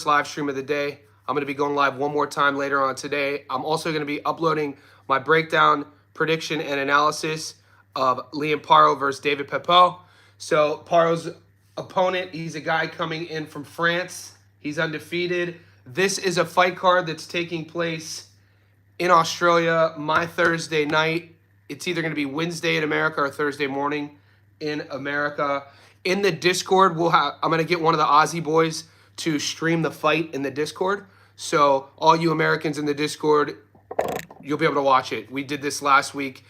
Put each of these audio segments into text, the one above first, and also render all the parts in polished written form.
live stream of the day. I'm going to be going live one more time later on today. I'm also going to be uploading my breakdown, prediction, and analysis of Liam Paro versus David Papot. So Paro's opponent, he's a guy coming in from France. He's undefeated. This is a fight card that's taking place in Australia my Thursday night. It's either going to be Wednesday in America or Thursday morning in America. In the Discord, I'm going to get one of the Aussie boys to stream the fight in the Discord. So all you Americans in the Discord, you'll be able to watch it. We did this last week.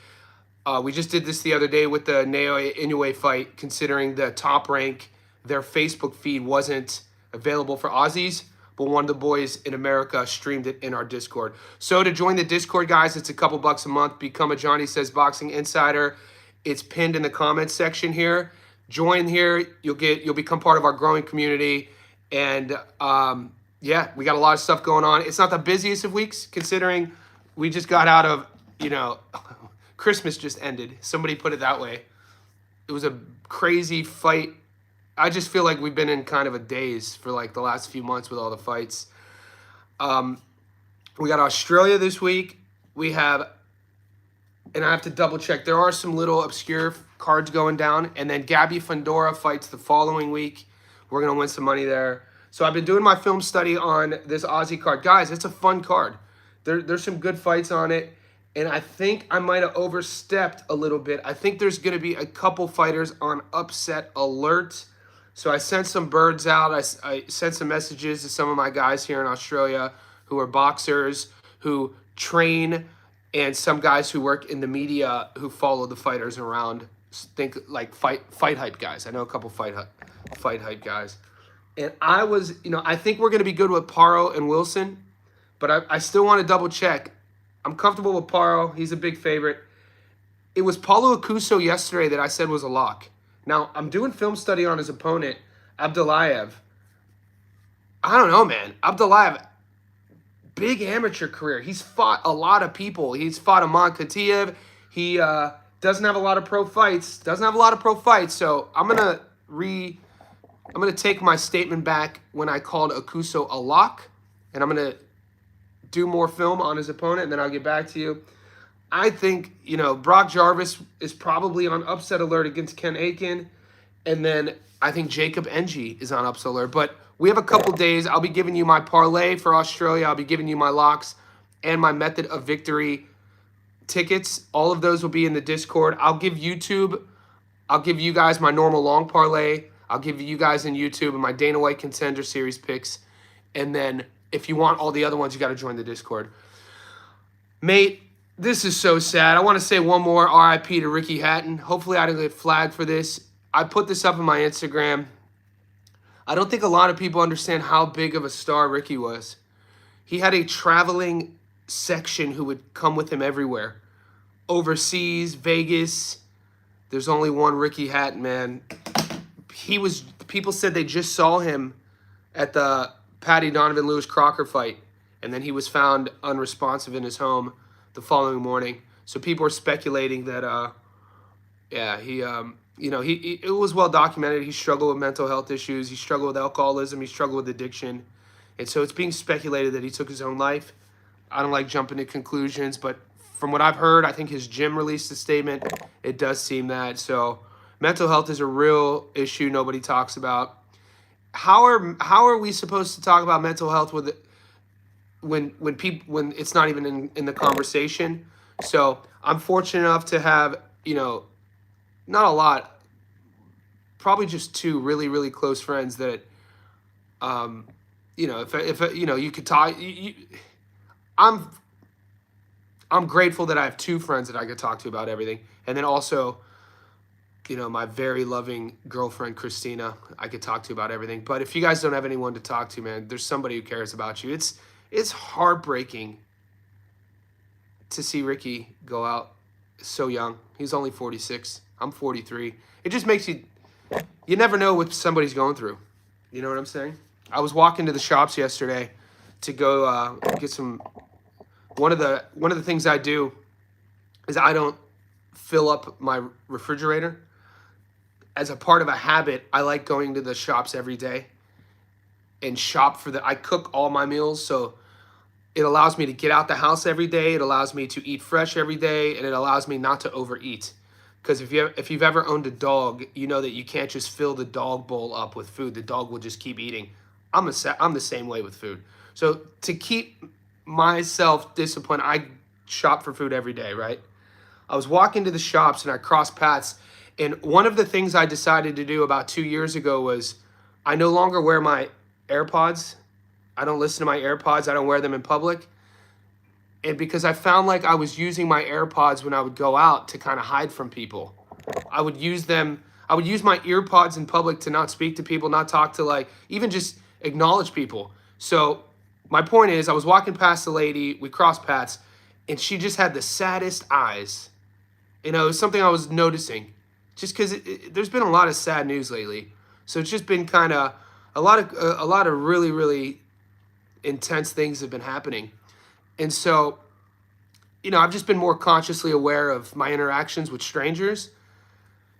We just did this the other day with the Naoya Inoue fight, considering the Top Rank, their Facebook feed wasn't available for Aussies, but one of the boys in America streamed it in our Discord. So to join the Discord, guys, it's a couple bucks a month. Become a Johnny Says Boxing Insider. It's pinned in the comments section here. Join here. You'll become part of our growing community. And yeah, we got a lot of stuff going on. It's not the busiest of weeks, considering we just got out of, Christmas just ended. Somebody put it that way. It was a crazy fight. I just feel like we've been in kind of a daze for like the last few months with all the fights. We got Australia this week. We have, and I have to double check, there are some little obscure cards going down. And then Gabby Fundora fights the following week. We're going to win some money there. So I've been doing my film study on this Aussie card. Guys, it's a fun card. There's some good fights on it. And I think I might have overstepped a little bit. I think there's going to be a couple fighters on upset alert. So I sent some birds out. I sent some messages to some of my guys here in Australia who are boxers, who train, and some guys who work in the media who follow the fighters around. Think like fight hype guys. I know a couple fight hype guys. And I think we're going to be good with Paro and Wilson, but I still want to double check. I'm comfortable with Paro. He's a big favorite. It was Paulo Acuso yesterday that I said was a lock. Now, I'm doing film study on his opponent, Abdullayev. I don't know, man. Abdullayev, big amateur career. He's fought a lot of people. He's fought Aman Khatiev. He doesn't have a lot of pro fights. So I'm gonna take my statement back when I called Acuso a lock, and I'm gonna do more film on his opponent, and then I'll get back to you. I think, Brock Jarvis is probably on upset alert against Ken Aiken. And then I think Jacob Ng is on upset alert. But we have a couple days. I'll be giving you my parlay for Australia. I'll be giving you my locks and my method of victory tickets. All of those will be in the Discord. I'll give you guys my normal long parlay. I'll give you guys in YouTube and my Dana White Contender Series picks. And then if you want all the other ones, you got to join the Discord. Mate, this is so sad. I want to say one more RIP to Ricky Hatton. Hopefully I don't get flagged for this. I put this up on my Instagram. I don't think a lot of people understand how big of a star Ricky was. He had a traveling section who would come with him everywhere. Overseas, Vegas. There's only one Ricky Hatton, man. People said they just saw him at the Paddy Donovan Lewis Crocker fight, and then he was found unresponsive in his home the following morning. So people are speculating that it was well documented. He struggled with mental health issues. He struggled with alcoholism. He struggled with addiction. And so it's being speculated that he took his own life. I don't like jumping to conclusions, but from what I've heard, I think his gym released a statement. It does seem that. So mental health is a real issue nobody talks about. How are we supposed to talk about mental health when it's not even in the conversation? So I'm fortunate enough to have, not a lot, probably just two really, really close friends that, if you could talk. I'm grateful that I have two friends that I could talk to about everything, and then also, my very loving girlfriend, Christina, I could talk to about everything. But if you guys don't have anyone to talk to, man, there's somebody who cares about you. It's heartbreaking to see Ricky go out so young. He's only 46. I'm 43. It just makes you never know what somebody's going through. You know what I'm saying? I was walking to the shops yesterday to go get some. One of the things I do is I don't fill up my refrigerator. As a part of a habit, I like going to the shops every day. and shop for I cook all my meals, so it allows me to get out the house every day. It allows me to eat fresh every day, and it allows me not to overeat. Because if you've ever owned a dog, you know that you can't just fill the dog bowl up with food. The dog will just keep eating. I'm the same way with food. So to keep myself disciplined, I shop for food every day, right? I was walking to the shops and I crossed paths. And one of the things I decided to do about 2 years ago was I no longer wear my AirPods. I don't listen to my AirPods. I don't wear them in public. And because I found like I was using my AirPods when I would go out to kind of hide from people. I would use them. I would use my earpods in public to not speak to people, not talk to like, even just acknowledge people. So my point is I was walking past the lady, we crossed paths, and she just had the saddest eyes. You know, it was something I was noticing just because there's been a lot of sad news lately. So it's just been kind of a lot of really, really intense things have been happening. And so, you know, I've just been more consciously aware of my interactions with strangers.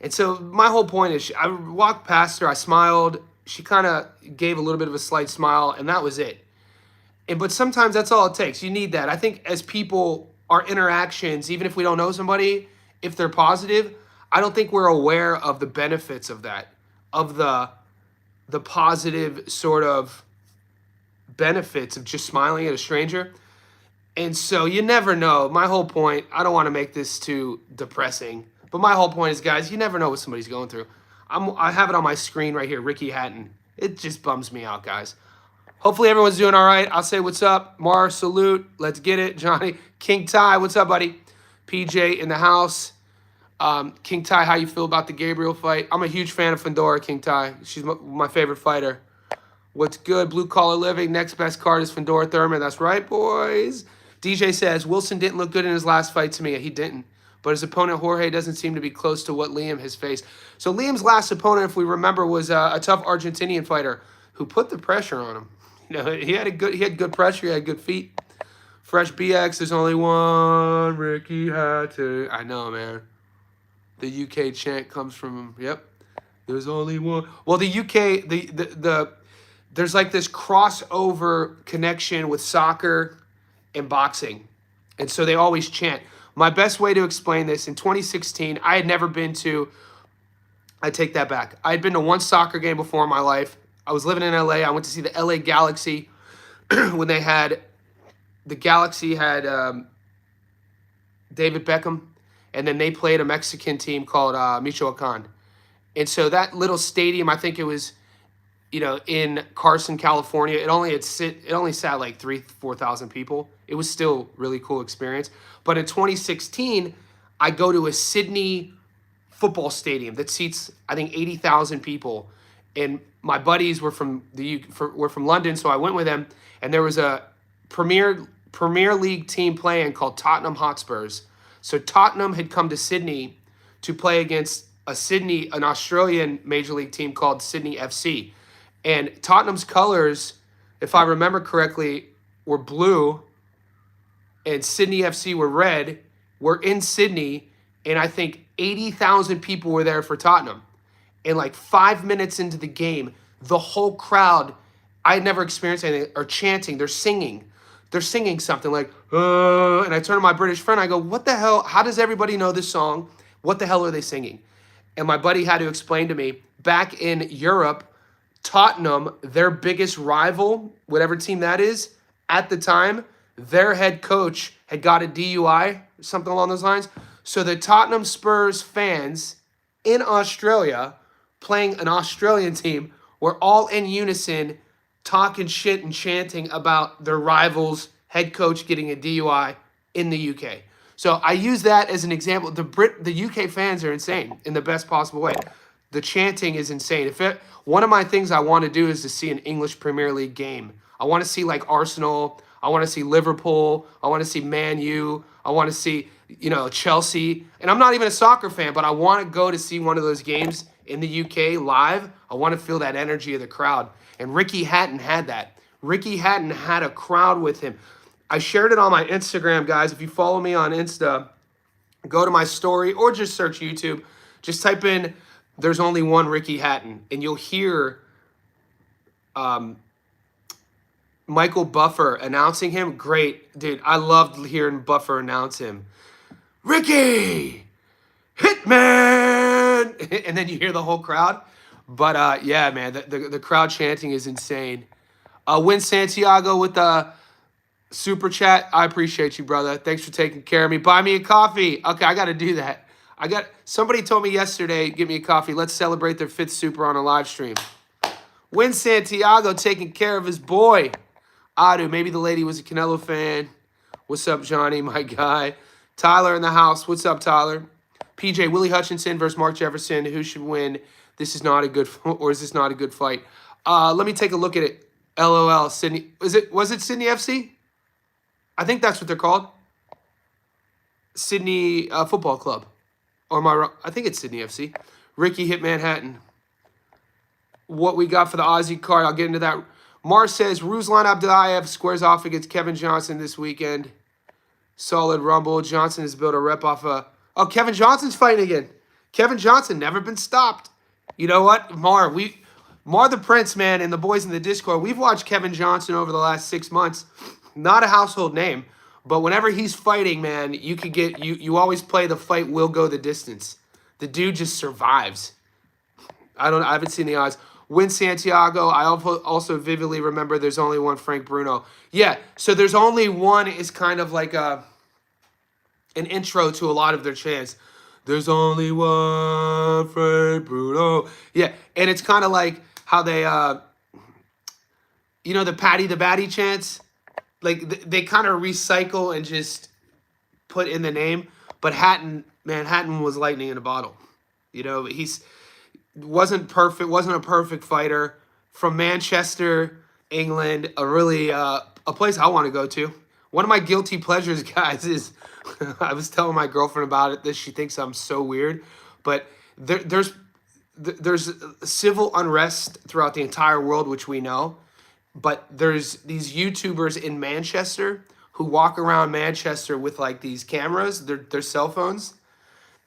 And so my whole point is I walked past her, I smiled, she kind of gave a little bit of a slight smile, and that was it. But sometimes that's all it takes. You need that. I think as people, our interactions, even if we don't know somebody, if they're positive, I don't think we're aware of the benefits of that, of the positive sort of benefits of just smiling at a stranger. And so you never know. My whole point, I don't want to make this too depressing, but my whole point is, guys, you never know what somebody's going through. I have it on my screen right here, Ricky Hatton. It just bums me out, guys. Hopefully everyone's doing all right. I'll say what's up. Mar, salute. Let's get it. Johnny. King Ty, what's up, buddy? PJ in the house. King Ty, how you feel about the Gabriel fight? I'm a huge fan of Fandora, King Ty. She's my favorite fighter. What's good? Blue Collar Living. Next best card is Fandora Thurman. That's right, boys. DJ says, Wilson didn't look good in his last fight to me. He didn't. But his opponent, Jorge, doesn't seem to be close to what Liam has faced. So Liam's last opponent, if we remember, was a tough Argentinian fighter who put the pressure on him. You know, he had good pressure. He had good feet. Fresh BX, there's only one Ricky Hatton. I know, man. The UK chant comes from him. Yep. There's only one. Well, the UK, there's like this crossover connection with soccer and boxing. And so they always chant. My best way to explain this, in 2016, I had never been to, I take that back. I had been to one soccer game before in my life. I was living in LA. I went to see the LA Galaxy when they had, the Galaxy had David Beckham, and then they played a Mexican team called Michoacan. And so that little stadium, I think it was, you know, in Carson, California, it only sat like 4,000 people. It was still really cool experience. But in 2016, I go to a Sydney football stadium that seats, I think, 80,000 people. And my buddies were from London, so I went with them. And there was a Premier League team playing called Tottenham Hotspurs. So Tottenham had come to Sydney to play against an Australian Major League team called Sydney FC. And Tottenham's colors, if I remember correctly, were blue, and Sydney FC were red. We're in Sydney, and I think 80,000 people were there for Tottenham. And like 5 minutes into the game, the whole crowd, I had never experienced anything, are chanting. They're singing. They're singing something like, and I turn to my British friend. I go, what the hell? How does everybody know this song? What the hell are they singing? And my buddy had to explain to me, back in Europe, Tottenham, their biggest rival, whatever team that is, at the time, their head coach had got a DUI, something along those lines. So the Tottenham Spurs fans in Australia, playing an Australian team, were all in unison talking shit and chanting about their rival's head coach getting a DUI in the UK. So I use that as an example. The UK fans are insane in the best possible way. The chanting is insane. One of my things I want to do is to see an English Premier League game. I want to see like Arsenal. I want to see Liverpool. I want to see Man U. I want to see, you know, Chelsea. And I'm not even a soccer fan, but I want to go to see one of those games in the UK live. I want to feel that energy of the crowd. And Ricky Hatton had that. Ricky Hatton had a crowd with him. I shared it on my Instagram, guys. If you follow me on Insta, go to my story or just search YouTube. Just type in, there's only one Ricky Hatton, and you'll hear Michael Buffer announcing him. Great, dude. I loved hearing Buffer announce him. Ricky, Hitman, and then you hear the whole crowd. But yeah, man, the crowd chanting is insane. Win Santiago with the super chat. I appreciate you, brother. Thanks for taking care of me. Buy me a coffee. Okay, I got to do that. Somebody told me yesterday, get me a coffee. Let's celebrate their 5th super on a live stream. Win Santiago taking care of his boy. Adu, maybe the lady was a Canelo fan. What's up, Johnny, my guy? Tyler in the house. What's up, Tyler? PJ, Willie Hutchinson versus Mark Jefferson. Who should win? This is not a good, or is this not a good fight? Let me take a look at it. LOL, Sydney. Was it Sydney FC? I think that's what they're called. Sydney Football Club. Or am I wrong? I think it's Sydney FC. Ricky hit Manhattan. What we got for the Aussie card, I'll get into that. Mars says, Ruslan Abdullayev squares off against Kevin Johnson this weekend. Solid rumble. Johnson has built a rep off a... Oh, Kevin Johnson's fighting again. Kevin Johnson, never been stopped. You know what? Mar the Prince, man, and the boys in the Discord, we've watched Kevin Johnson over the last 6 months. Not a household name, but whenever he's fighting, man, you always play the fight will go the distance. The dude just survives. I haven't seen the odds. Win Santiago. I also vividly remember there's only one Frank Bruno. Yeah, so there's only one is kind of like an intro to a lot of their chants. There's only one Frank Bruno. Yeah, and it's kind of like how they, the Patty the Batty chants. Like, they kind of recycle and just put in the name. But Hatton was lightning in a bottle. Wasn't a perfect fighter. From Manchester, England, a place I want to go to. One of my guilty pleasures, guys, is I was telling my girlfriend about it. She thinks I'm so weird, but there's civil unrest throughout the entire world, which we know. But there's these YouTubers in Manchester who walk around Manchester with like these cameras, their cell phones,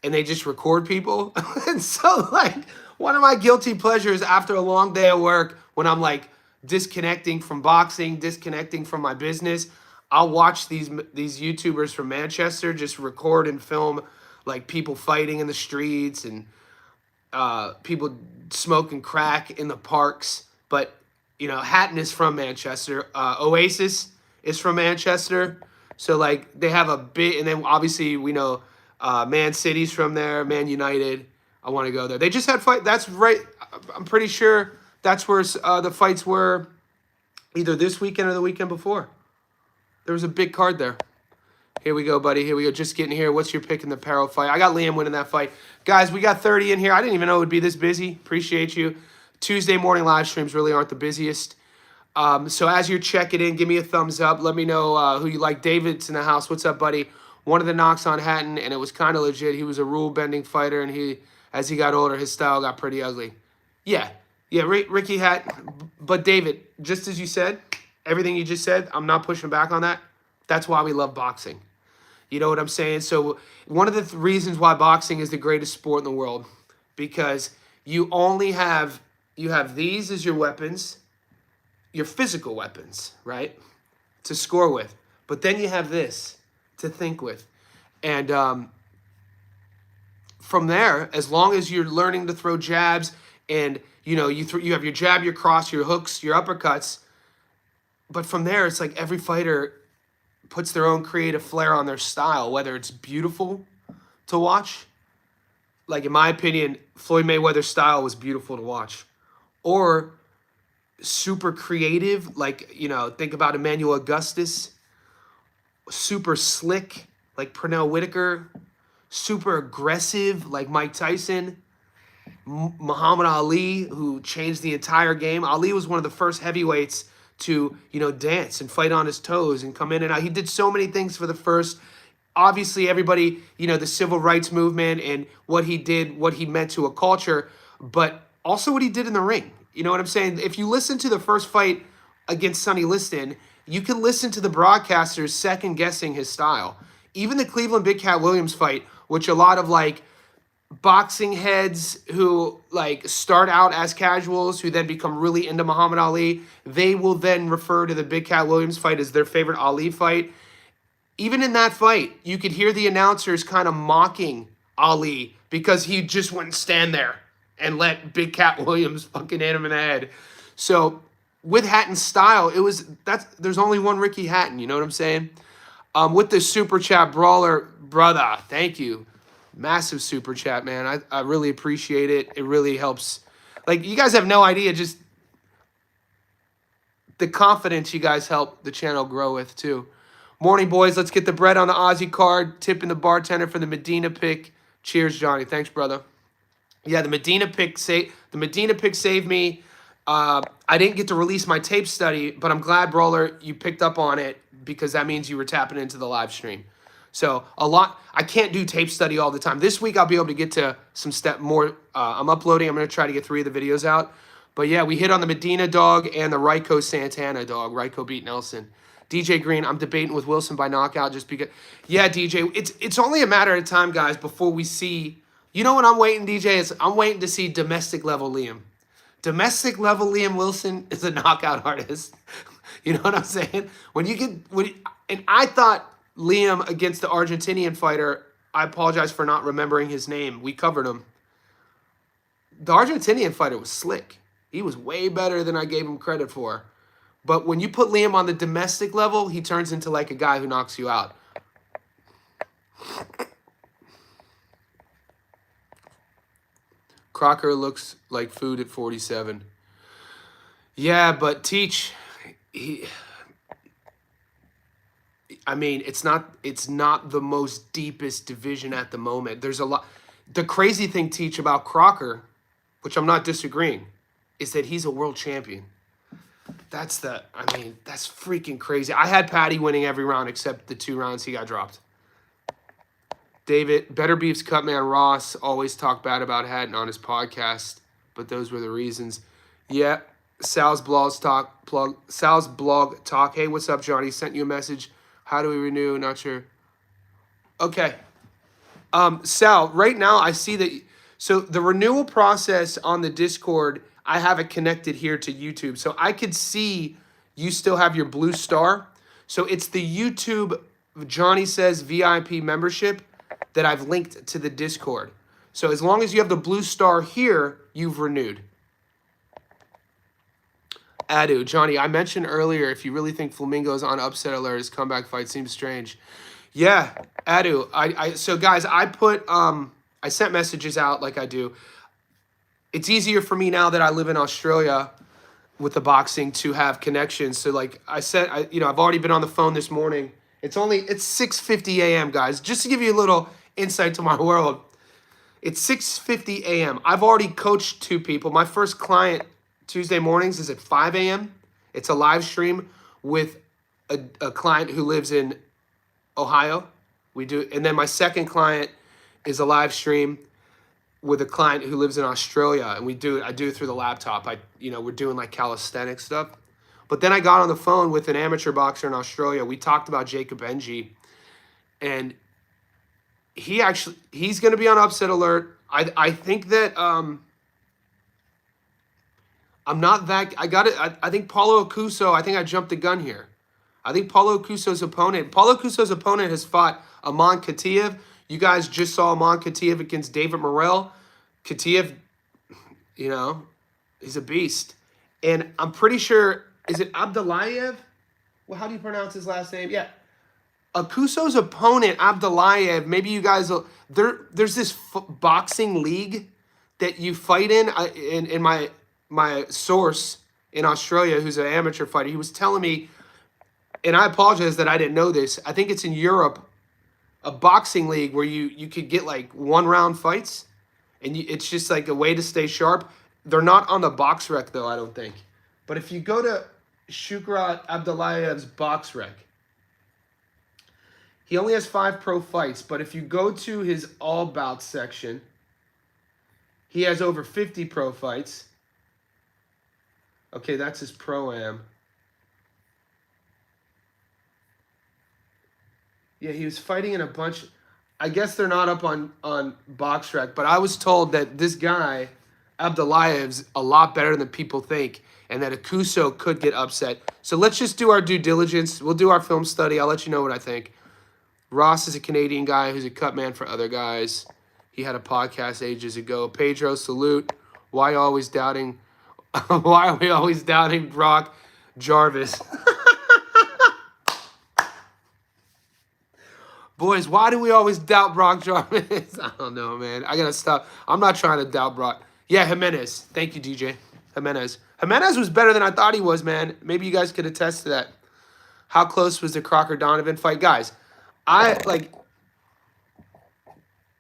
and they just record people. And so, like, one of my guilty pleasures after a long day of work, when I'm like disconnecting from boxing, disconnecting from my business, I'll watch these YouTubers from Manchester just record and film like people fighting in the streets and people smoking crack in the parks. But Hatton is from Manchester. Oasis is from Manchester. So like they have a bit, and then obviously we know Man City's from there, Man United. I want to go there. They just had fight. That's right. I'm pretty sure that's where the fights were, either this weekend or the weekend before. There was a big card there. Here we go, buddy. Here we go. Just getting here. What's your pick in the Paro fight? I got Liam winning that fight. Guys, we got 30 in here. I didn't even know it would be this busy. Appreciate you. Tuesday morning live streams really aren't the busiest. So as you're checking in, give me a thumbs up. Let me know who you like. David's in the house. What's up, buddy? One of the knocks on Hatton, and it was kind of legit. He was a rule-bending fighter, and as he got older, his style got pretty ugly. Yeah, Ricky Hatton. But David, just as you said, everything you just said, I'm not pushing back on that. That's why we love boxing. You know what I'm saying? So one of the reasons why boxing is the greatest sport in the world, because you have these as your weapons, your physical weapons, right, to score with. But then you have this to think with. And from there, as long as you're learning to throw jabs and, you have your jab, your cross, your hooks, your uppercuts. But from there, it's like every fighter puts their own creative flair on their style, whether it's beautiful to watch. Like, in my opinion, Floyd Mayweather's style was beautiful to watch. Or super creative, like, think about Emmanuel Augustus. Super slick, like Pernell Whitaker. Super aggressive, like Mike Tyson. Muhammad Ali, who changed the entire game. Ali was one of the first heavyweights to, dance and fight on his toes and come in and out. He did so many things for the first. Obviously, everybody, the civil rights movement and what he did, what he meant to a culture, but also what he did in the ring. You know what I'm saying? If you listen to the first fight against Sonny Liston, you can listen to the broadcasters second-guessing his style. Even the Cleveland Big Cat Williams fight, which a lot of, like, boxing heads who like start out as casuals who then become really into Muhammad Ali, they will then refer to the Big Cat Williams fight as their favorite Ali fight. Even in that fight, you could hear the announcers kind of mocking Ali because he just wouldn't stand there and let Big Cat Williams fucking hit him in the head. So with Hatton's style, there's only one Ricky Hatton, you know what I'm saying? With the super chat brawler, brother, thank you. Massive super chat, man. I really appreciate it. It really helps. Like, you guys have no idea just the confidence you guys help the channel grow with, too. Morning, boys. Let's get the bread on the Aussie card. Tipping the bartender for the Medina pick. Cheers, Johnny. Thanks, brother. Yeah, the Medina pick saved me. I didn't get to release my tape study, but I'm glad, Brawler, you picked up on it because that means you were tapping into the live stream. So I can't do tape study all the time. This week I'll be able to get to some more. I'm uploading. I'm going to try to get 3 of the videos out. But yeah, we hit on the Medina dog and the Ryko Santana dog. Ryko beat Nelson. DJ Green, I'm debating with Wilson by knockout just because. Yeah, DJ, it's only a matter of time, guys, before we see. You know what I'm waiting, DJ? I'm waiting to see domestic level Liam. Domestic level Liam Wilson is a knockout artist. You know what I'm saying? And I thought Liam against the Argentinian fighter, I apologize for not remembering his name. We covered him. The Argentinian fighter was slick. He was way better than I gave him credit for. But when you put Liam on the domestic level, he turns into like a guy who knocks you out. Crocker looks like food at 47. Yeah, but Teach, I mean, it's not the most deepest division at the moment. There's a lot. The crazy thing, Teach, about Crocker, which I'm not disagreeing, is that he's a world champion. That's freaking crazy. I had Patty winning every round except the 2 rounds he got dropped. David, Better Beef's Cutman Ross always talked bad about Hatton on his podcast, but those were the reasons. Yeah, Sal's blog talk. Hey, what's up, Johnny? Sent you a message. How do we renew? Not sure. Okay. Sal, right now I see that. So the renewal process on the Discord, I have it connected here to YouTube. So I could see you still have your blue star. So it's the YouTube Johnny Says VIP membership that I've linked to the Discord. So as long as you have the blue star here, you've renewed. Adu, Johnny, I mentioned earlier, if you really think Flamingo's on upset alert, his comeback fight seems strange. Yeah, Adu, so guys, I sent messages out like I do. It's easier for me now that I live in Australia with the boxing to have connections. So like I've already been on the phone this morning. It's 6:50 a.m., guys. Just to give you a little insight to my world. It's 6:50 a.m. I've already coached 2 people. My first client Tuesday mornings is at 5 a.m. It's a live stream with a client who lives in Ohio. And then my second client is a live stream with a client who lives in Australia, and I do it through the laptop. We're doing like calisthenics stuff. But then I got on the phone with an amateur boxer in Australia. We talked about Jacob Benji, and he's going to be on upset alert. I think that I think Paulo Acuso, I think I jumped the gun here. I think Paulo Acuso's opponent has fought Aman Khatiev. You guys just saw Aman Khatiev against David Morrell. Khatiev, he's a beast. And I'm pretty sure, is it Abdullayev? Well, how do you pronounce his last name? Yeah. Acuso's opponent, Abdullayev, maybe you guys will, there's this boxing league that you fight in my source in Australia, who's an amateur fighter, he was telling me, and I apologize that I didn't know this, I think it's in Europe, a boxing league where you could get like 1-round fights, and it's just like a way to stay sharp. They're not on the box rec though, I don't think. But if you go to Shukrat Abdullayev's box rec, he only has 5 pro fights, but if you go to his all bouts section, he has over 50 pro fights. Okay, that's his pro-am. Yeah, he was fighting in a bunch. I guess they're not up on BoxRec, but I was told that this guy Abdullahev's a lot better than people think, and that Akuso could get upset. So let's just do our due diligence. We'll do our film study. I'll let you know what I think. Ross is a Canadian guy who's a cut man for other guys. He had a podcast ages ago. Pedro, salute. Why always doubting? Why are we always doubting Brock Jarvis? Boys, why do we always doubt Brock Jarvis? I don't know, man. I gotta stop. I'm not trying to doubt Brock. Yeah, Jimenez. Thank you, DJ. Jimenez. Jimenez was better than I thought he was, man. Maybe you guys could attest to that. How close was the Crocker-Donovan fight? Guys,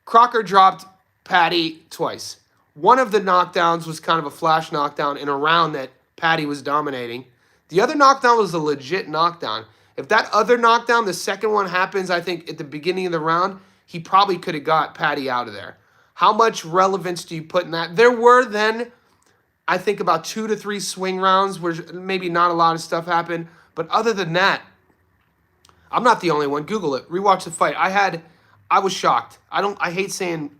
Crocker dropped Patty twice. One of the knockdowns was kind of a flash knockdown in a round that Patty was dominating. The other knockdown was a legit knockdown. If that other knockdown, the second one happens, I think, at the beginning of the round, he probably could have got Patty out of there. How much relevance do you put in that? There were then, I think, about 2 to 3 swing rounds where maybe not a lot of stuff happened. But other than that, I'm not the only one. Google it. Rewatch the fight. I was shocked. I hate saying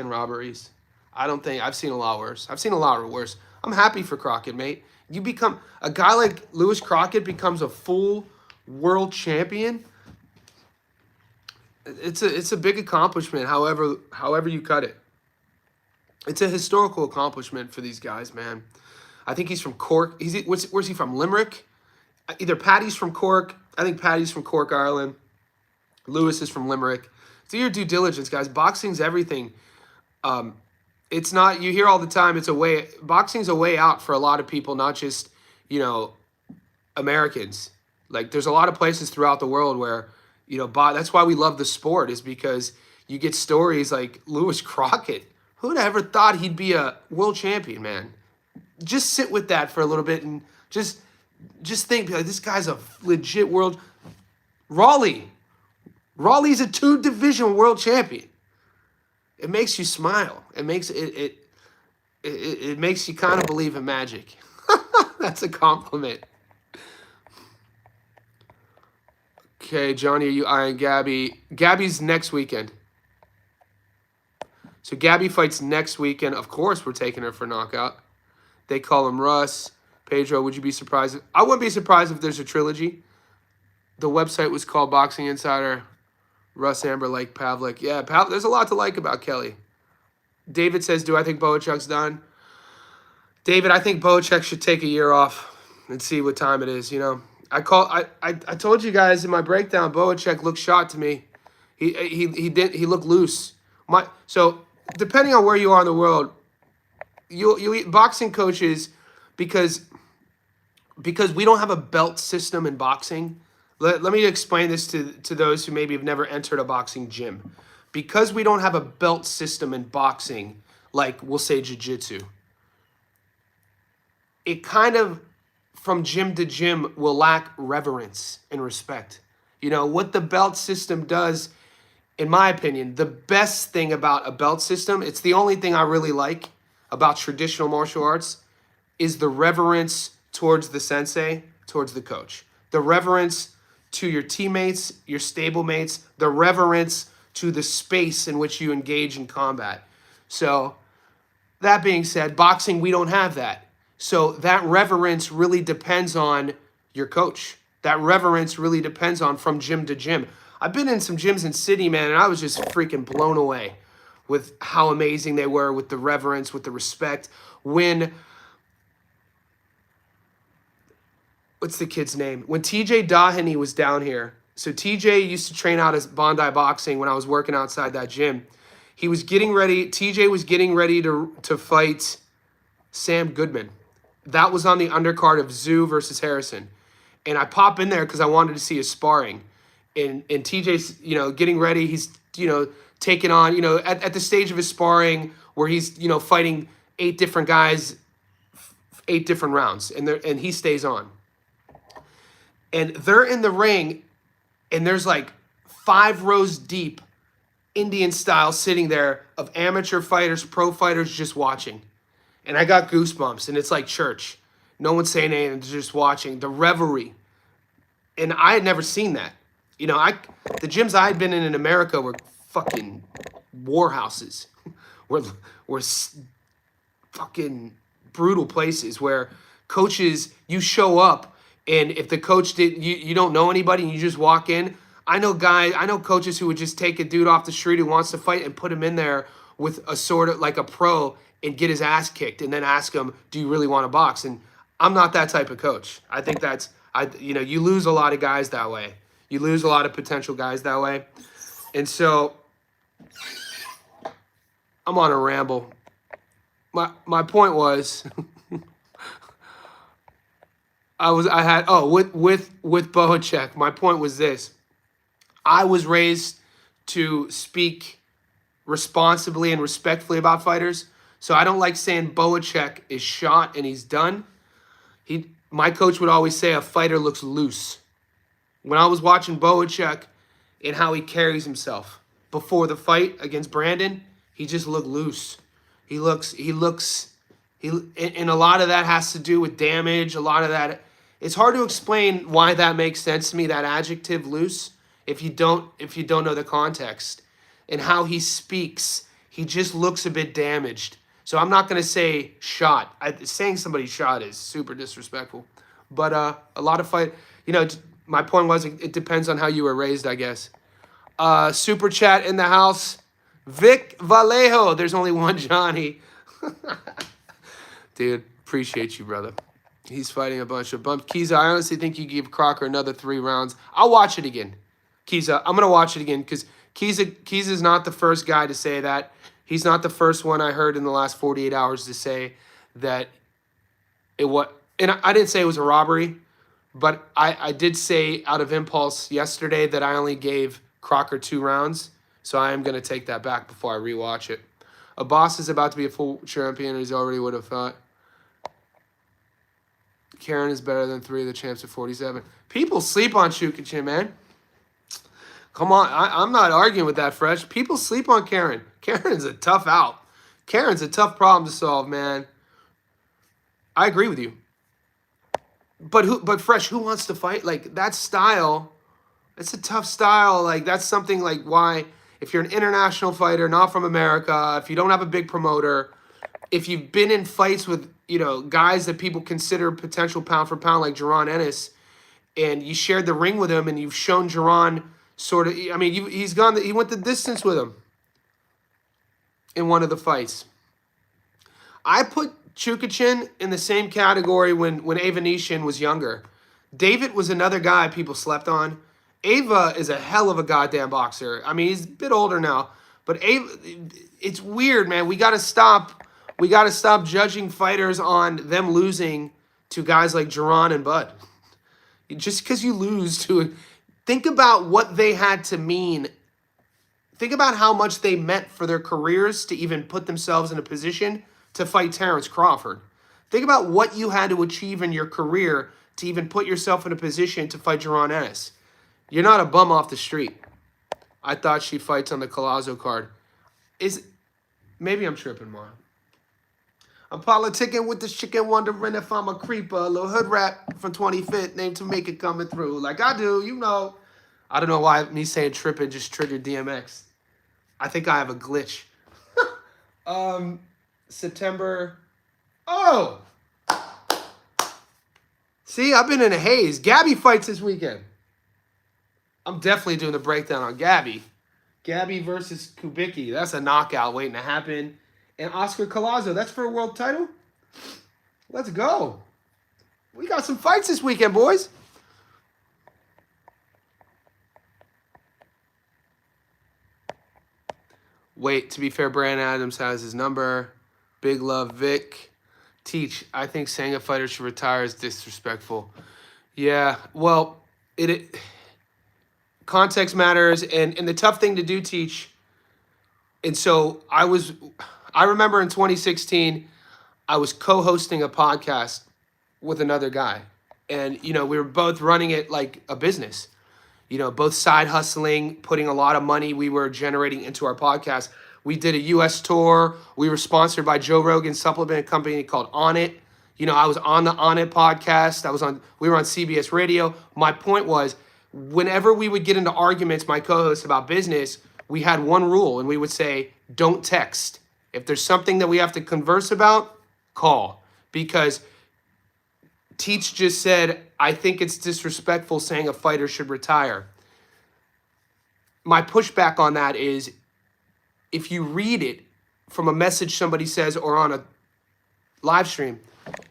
robberies. I've seen a lot worse. I've seen a lot worse. I'm happy for Crockett, mate. You become a guy like Lewis Crockett becomes a full world champion. It's a big accomplishment. However you cut it, it's a historical accomplishment for these guys, man. I think he's from Cork. Where's he from? Limerick. Either Paddy's from Cork. I think Paddy's from Cork, Ireland. Lewis is from Limerick. Do your due diligence, guys. Boxing's everything. It's not, you hear all the time, boxing's a way out for a lot of people, not just, Americans. Like, there's a lot of places throughout the world where, that's why we love the sport, is because you get stories like Lewis Crockett. Who'd ever thought he'd be a world champion, man? Just sit with that for a little bit and just think, like, this guy's a legit world. Rawley's a 2-division world champion. It makes you smile. It makes it makes you kind of believe in magic. That's a compliment. Okay, Johnny, are you eyeing Gabby? Gabby's next weekend. So Gabby fights next weekend. Of course, we're taking her for knockout. They call him Russ. Pedro, would you be surprised? I wouldn't be surprised if there's a trilogy. The website was called Boxing Insider. Russ, Amber, like Pavlik. Yeah, there's a lot to like about Kelly. David says, do I think Bohachuk's done? David, I think Bohachuk should take a year off and see what time it is, I told you guys in my breakdown, Bohachuk looked shot to me. He looked loose. So depending on where you are in the world, you boxing coaches, because we don't have a belt system in boxing. Let me explain this to those who maybe have never entered a boxing gym. Because we don't have a belt system in boxing, like we'll say jiu-jitsu, it kind of, from gym to gym, will lack reverence and respect. What the belt system does, in my opinion, the best thing about a belt system, it's the only thing I really like about traditional martial arts, is the reverence towards the sensei, towards the coach. The reverence to your teammates, your stablemates, the reverence to the space in which you engage in combat. So, that being said, boxing, we don't have that. So that reverence really depends on your coach. That reverence really depends on from gym to gym. I've been in some gyms in Sydney, man, and I was just freaking blown away with how amazing they were, with the reverence, with the respect. What's the kid's name? When TJ Dahany was down here, so TJ used to train out as Bondi Boxing when I was working outside that gym. TJ was getting ready to fight Sam Goodman. That was on the undercard of Zoo versus Harrison. And I pop in there because I wanted to see his sparring. And TJ's, getting ready. He's, taking on, at the stage of his sparring where he's, fighting 8 different guys, 8 different rounds. And he stays on. And they're in the ring, and there's like 5 rows deep, Indian style, sitting there of amateur fighters, pro fighters just watching. And I got goosebumps, and it's like church. No one's saying anything, just watching. The revelry. And I had never seen that. The gyms I had been in America were fucking warhouses. We're fucking brutal places where coaches, you show up, and if the coach you don't know anybody and you just walk in. I know coaches who would just take a dude off the street who wants to fight and put him in there with a sort of like a pro and get his ass kicked and then ask him, do you really want to box? And I'm not that type of coach. I think you lose a lot of guys that way. You lose a lot of potential guys that way. And so I'm on a ramble. My point was with Bohacek, my point was this. I was raised to speak responsibly and respectfully about fighters. So I don't like saying Bohacek is shot and he's done. My coach would always say a fighter looks loose. When I was watching Bohacek and how he carries himself before the fight against Brandon, he just looked loose. And a lot of that has to do with damage. A lot of that, it's hard to explain why that makes sense to me, that adjective loose, if you don't know the context and how he speaks. He just looks a bit damaged. So I'm not going to say shot. Saying somebody shot is super disrespectful. But a lot of my point was it depends on how you were raised, I guess. Super chat in the house. Vic Vallejo. There's only one Johnny. Dude, appreciate you, brother. He's fighting a bunch of bumps. Kiza, I honestly think you give Crocker another 3 rounds. I'll watch it again. Kiza, I'm going to watch it again because Kiza's not the first guy to say that. He's not the first one I heard in the last 48 hours to say that it was. And I didn't say it was a robbery, but I did say out of impulse yesterday that I only gave Crocker 2 rounds. So I am going to take that back before I rewatch it. A boss is about to be a full champion, as already would have thought. Karen is better than 3 of the champs at 47. People sleep on Chukachin, man. Come on, I'm not arguing with that, Fresh. People sleep on Karen. Karen's a tough out. Karen's a tough problem to solve, man. I agree with you. But Fresh, who wants to fight? Like, that style, it's a tough style. Like, that's something like why, if you're an international fighter, not from America, if you don't have a big promoter, if you've been in fights with, guys that people consider potential pound for pound, like Jaron Ennis, and you shared the ring with him and you've shown Jaron sort of, he went the distance with him in one of the fights. I put Chukachin in the same category when Avanesyan was younger. David was another guy people slept on. Ava is a hell of a goddamn boxer. I mean, he's a bit older now, but Ava, it's weird, man. We got to stop judging fighters on them losing to guys like Jaron and Bud. Just because you lose to, think about what they had to mean. Think about how much they meant for their careers to even put themselves in a position to fight Terrence Crawford. Think about what you had to achieve in your career to even put yourself in a position to fight Jaron Ennis. You're not a bum off the street. I thought she fights on the Collazo card. Maybe I'm tripping more. I'm politicking with this chicken, wondering if I'm a creeper. A little hood rap from 25th, named to make it coming through. Like I do, I don't know why me saying tripping just triggered DMX. I think I have a glitch. September. Oh! See, I've been in a haze. Gabby fights this weekend. I'm definitely doing the breakdown on Gabby. Gabby versus Kubicki. That's a knockout waiting to happen. And Oscar Collazo. That's for a world title? Let's go. We got some fights this weekend, boys. Wait, to be fair, Brandon Adams has his number. Big love, Vic. Teach, I think saying a fighter should retire is disrespectful. Yeah, well, context matters, and the tough thing to do, Teach. And so I remember in 2016, I was co-hosting a podcast with another guy. And, we were both running it like a business. Both side hustling, putting a lot of money we were generating into our podcast. We did a U.S. tour. We were sponsored by Joe Rogan's supplement company called On It. I was on the On It podcast. We were on CBS Radio. My point was, whenever we would get into arguments, my co-host, about business, we had one rule, and we would say, don't text. If there's something that we have to converse about, call. Because Teach just said, I think it's disrespectful saying a fighter should retire. My pushback on that is, if you read it from a message somebody says or on a live stream,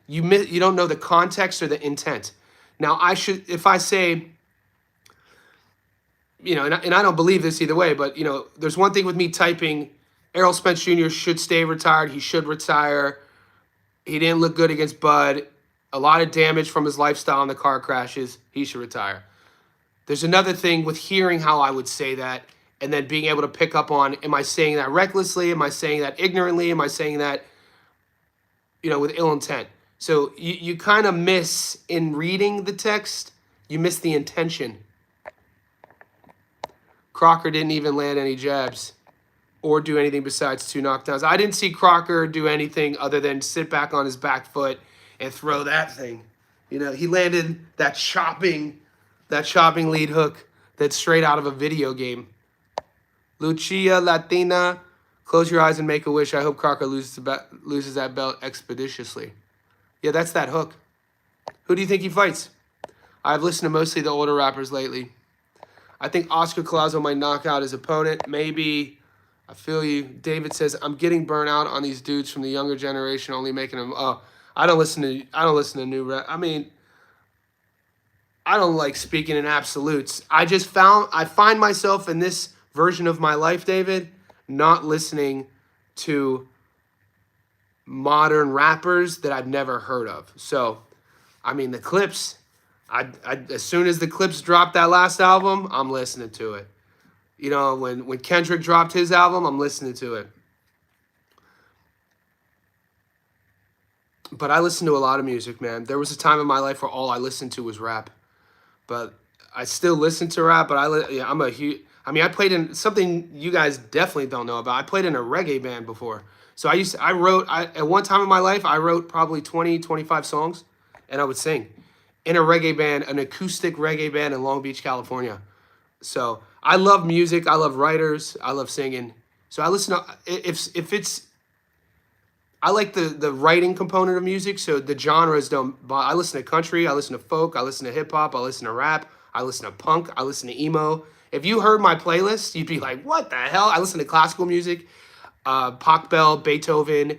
you don't know the context or the intent. Now, if I say, and I don't believe this either way, but, there's one thing with me typing, Errol Spence Jr. should stay retired. He should retire. He didn't look good against Bud. A lot of damage from his lifestyle in the car crashes. He should retire. There's another thing with hearing how I would say that and then being able to pick up on, am I saying that recklessly? Am I saying that ignorantly? Am I saying that, with ill intent? So you kind of miss, in reading the text, you miss the intention. Crocker didn't even land any jabs or do anything besides 2 knockdowns. I didn't see Crocker do anything other than sit back on his back foot and throw that thing. He landed that chopping lead hook that's straight out of a video game. Lucia Latina, close your eyes and make a wish. I hope Crocker loses that belt expeditiously. Yeah, that's that hook. Who do you think he fights? I've listened to mostly the older rappers lately. I think Oscar Collazo might knock out his opponent. Maybe. I feel you. David says, I'm getting burnt out on these dudes from the younger generation, only making them. Oh, I don't listen to new rap. I mean, I don't like speaking in absolutes. I find myself in this version of my life, David, not listening to modern rappers that I've never heard of. So, I mean, the Clips, as soon as the Clips dropped that last album, I'm listening to it. When Kendrick dropped his album, I'm listening to it. But I listen to a lot of music, man. There was a time in my life where all I listened to was rap. But I still listen to rap, but I played in something you guys definitely don't know about. I played in a reggae band before. So at one time in my life, I wrote probably 20, 25 songs, and I would sing in a reggae band, an acoustic reggae band in Long Beach, California. So I love music. I love writers. I love singing. So I listen to, I like the writing component of music. So the genres don't, I listen to country. I listen to folk. I listen to hip hop. I listen to rap. I listen to punk. I listen to emo. If you heard my playlist, you'd be like, what the hell? I listen to classical music, Pachelbel, Beethoven,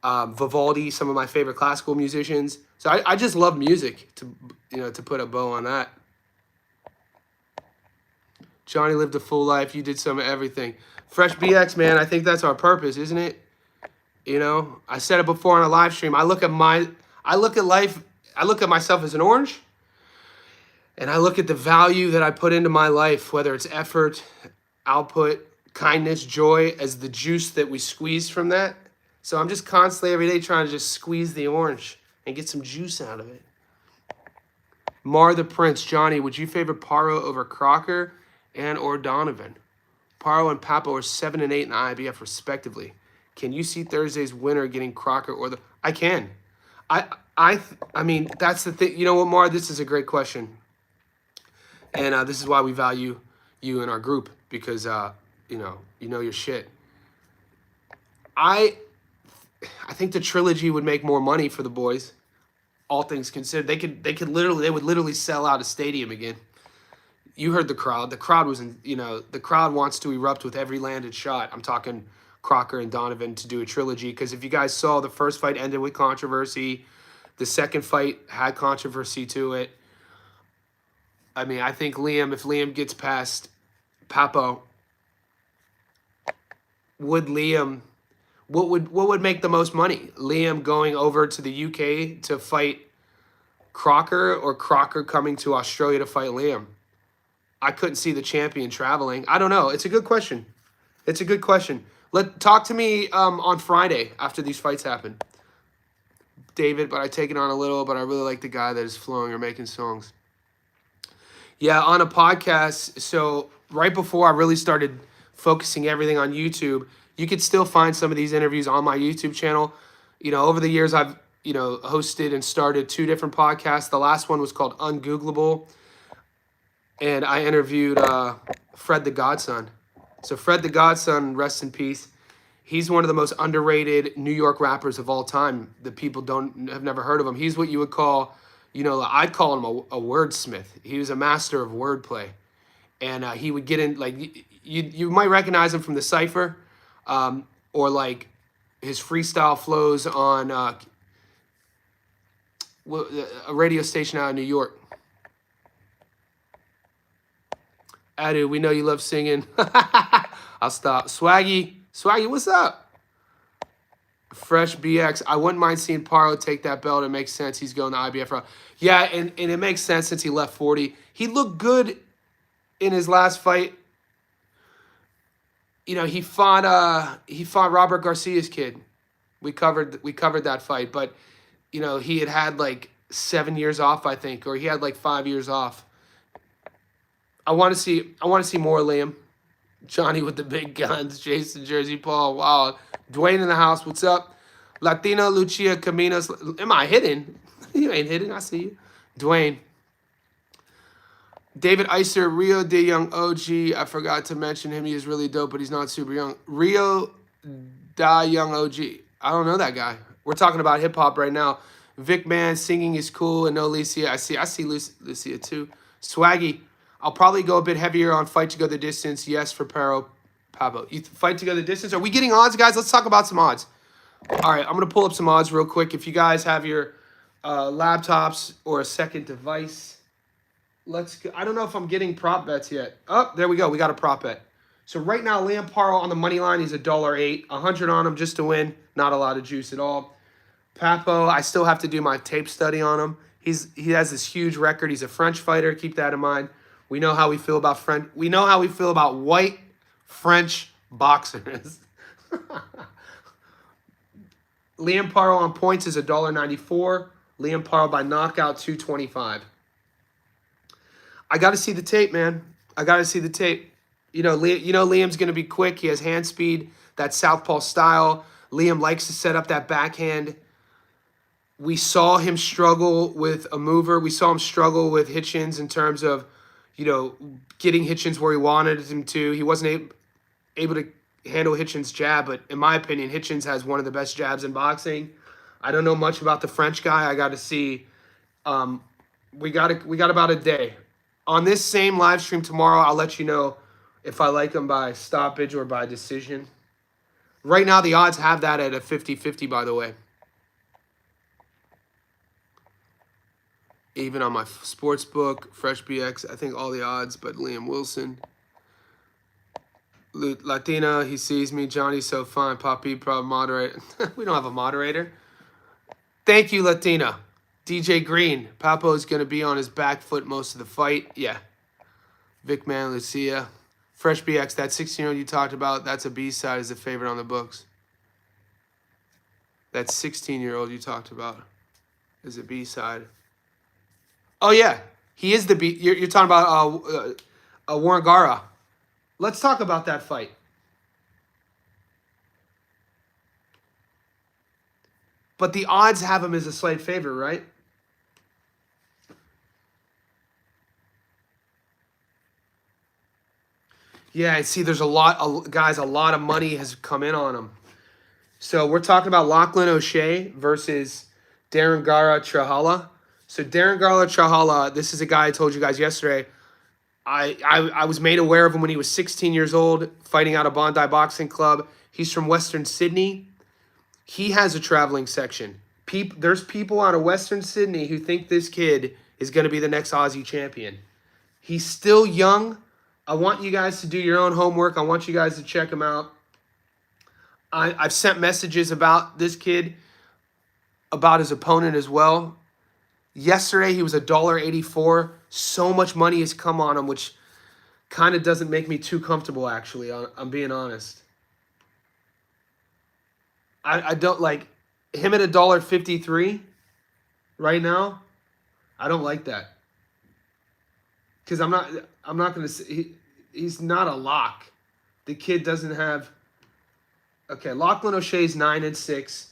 Vivaldi, some of my favorite classical musicians. So I just love music, to put a bow on that. Johnny lived a full life. You did some of everything. Fresh BX, man, I think that's our purpose, isn't it? I said it before on a live stream. I look at life, I look at myself as an orange, and I look at the value that I put into my life, whether it's effort, output, kindness, joy, as the juice that we squeeze from that. So I'm just constantly every day trying to just squeeze the orange and get some juice out of it. Mar the Prince, Johnny, would you favor Paro over Crocker and or Donovan? Paro and Papot are 7 and 8 in the IBF respectively. Can you see Thursday's winner getting Crocker or I can. I mean, that's the thing. You know what, Mar? This is a great question. And this is why we value you in our group, because, you know your shit. I think the trilogy would make more money for the boys, all things considered. They would literally sell out a stadium again. You heard the crowd. The crowd the crowd wants to erupt with every landed shot. I'm talking Crocker and Donovan to do a trilogy, because if you guys saw, the first fight ended with controversy. The second fight had controversy to it. I mean, I think if Liam gets past Papot, what would make the most money? Liam going over to the UK to fight Crocker, or Crocker coming to Australia to fight Liam? I couldn't see the champion traveling. I don't know. It's a good question. Talk to me on Friday after these fights happen, David. But I take it on a little. But I really like the guy that is flowing or making songs. Yeah, on a podcast. So right before I really started focusing everything on YouTube, you could still find some of these interviews on my YouTube channel. Over the years, I've hosted and started 2 different podcasts. The last one was called Ungoogleable, and I interviewed Fred the Godson. So Fred the Godson, rest in peace. He's one of the most underrated New York rappers of all time. That people have never heard of him. He's what you would call, I'd call him a wordsmith. He was a master of wordplay, and he would get in like you might recognize him from the Cipher, or like his freestyle flows on a radio station out of New York. Adu, we know you love singing. I'll stop. Swaggy, what's up? Fresh BX. I wouldn't mind seeing Paro take that belt. It makes sense. He's going to IBF. Yeah, and it makes sense since he left 40. He looked good in his last fight. He fought Robert Garcia's kid. We covered that fight, but he had like 7 years off, I think, or he had like 5 years off. I want to see more Liam. Johnny with the big guns, Jason, Jersey, Paul, wow. Dwayne in the house, what's up? Latino, Lucia, Caminos. Am I hidden? You ain't hidden, I see you. Dwayne. David Iser, Rio de Young OG. I forgot to mention him. He is really dope, but he's not super young. Rio da Young OG. I don't know that guy. We're talking about hip-hop right now. Vic Man, singing is cool, and no Lucia. I see Lucia too. Swaggy. I'll probably go a bit heavier on fight to go the distance. Yes, for Paro. Pablo. You fight to go the distance? Are we getting odds, guys? Let's talk about some odds. All right, I'm going to pull up some odds real quick. If you guys have your laptops or a second device, let's go. I don't know if I'm getting prop bets yet. Oh, there we go. We got a prop bet. So right now, Liam Paro on the money line, he's $1.08. 100 on him just to win. Not a lot of juice at all. Papo, I still have to do my tape study on him. He has this huge record. He's a French fighter. Keep that in mind. We know how we feel about We know how we feel about white French boxers. Liam Paro on points is $1.94. Liam Paro by knockout, $2.25. I got to see the tape, man. I got to see the tape. Liam's going to be quick. He has hand speed, that southpaw style. Liam likes to set up that backhand. We saw him struggle with a mover. We saw him struggle with Hitchens in terms of, getting Hitchens where he wanted him to. He wasn't able to handle Hitchens' jab, but in my opinion, Hitchens has one of the best jabs in boxing. I don't know much about the French guy. I got to see. We got about a day. On this same live stream tomorrow, I'll let you know if I like him by stoppage or by decision. Right now, the odds have that at a 50-50, by the way. Even on my sports book, Fresh BX, I think all the odds, but Liam Wilson. Latina, he sees me. Johnny's so fine. Poppy, probably moderator. We don't have a moderator. Thank you, Latina. DJ Green. Papo's going to be on his back foot most of the fight. Yeah. Vic Man, Lucia. Fresh BX, that 16-year-old you talked about, that's a B-side, is a favorite on the books. That 16-year-old you talked about is a B-side. Oh, yeah. He is the B. You're talking about Warren Gara. Let's talk about that fight. But the odds have him as a slight favorite, right? Yeah, I see there's a lot of money has come in on him. So we're talking about Lachlan O'Shea versus Darren Gara-Trahala. So Darren Gara-Trahala, this is a guy I told you guys yesterday. I was made aware of him when he was 16 years old, fighting out of Bondi Boxing Club. He's from Western Sydney. He has a traveling section. There's people out of Western Sydney who think this kid is going to be the next Aussie champion. He's still young. I want you guys to do your own homework. I want you guys to check him out. I've sent messages about this kid, about his opponent as well. Yesterday, he was $1.84. So much money has come on him, which kind of doesn't make me too comfortable, actually. I'm being honest. I don't like him at $1.53 right now. I don't like that. Because I'm not going to say he's not a lock. The kid doesn't have. Okay, Lachlan O'Shea's 9-6.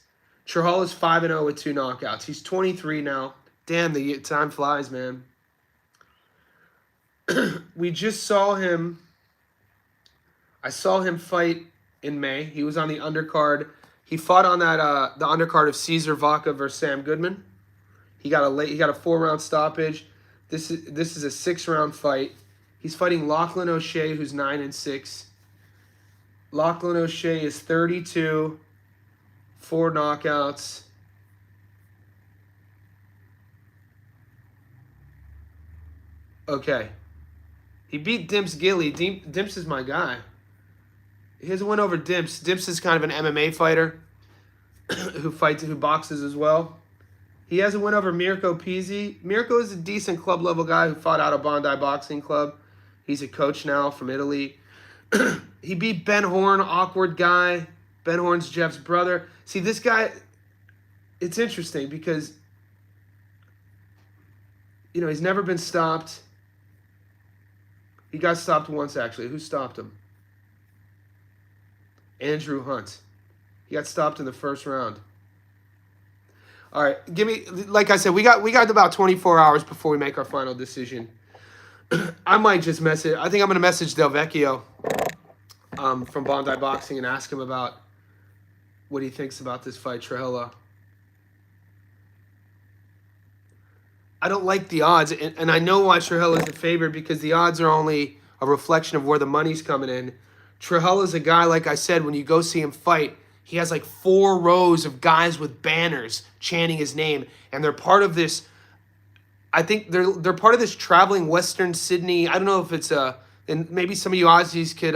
Trahala's 5-0 with 2 knockouts. He's 23 now. Damn, the time flies, man. We just saw him I saw him fight in May. He was on the undercard. He fought on that the undercard of Caesar Vaca versus Sam Goodman. He got a 4-round stoppage. This is a 6-round fight. He's fighting Lachlan O'Shea, who's 9-6. Lachlan O'Shea is 32, 4 knockouts. Okay. He beat Dimps Gilly. Dimps is my guy. He has a win over Dimps. Dimps is kind of an MMA fighter who boxes as well. He has a win over Mirko Pizzi. Mirko is a decent club-level guy who fought out of Bondi Boxing Club. He's a coach now from Italy. He beat Ben Horn, awkward guy. Ben Horn's Jeff's brother. See, this guy, it's interesting because, you know, he's never been stopped. He got stopped once, actually. Who stopped him? Andrew Hunt. He got stopped in the first round. All right, give me, like I said, we got about 24 hours before we make our final decision. I might just message, I think I'm going to message Del Vecchio from Bondi Boxing and ask him about what he thinks about this fight, Trujillo. I don't like the odds, and I know why Trujillo is the favorite because the odds are only a reflection of where the money's coming in. Trujillo's a guy, like I said, when you go see him fight, he has like 4 rows of guys with banners chanting his name, and they're part of this. I think they're part of this traveling Western Sydney. I don't know if it's and maybe some of you Aussies could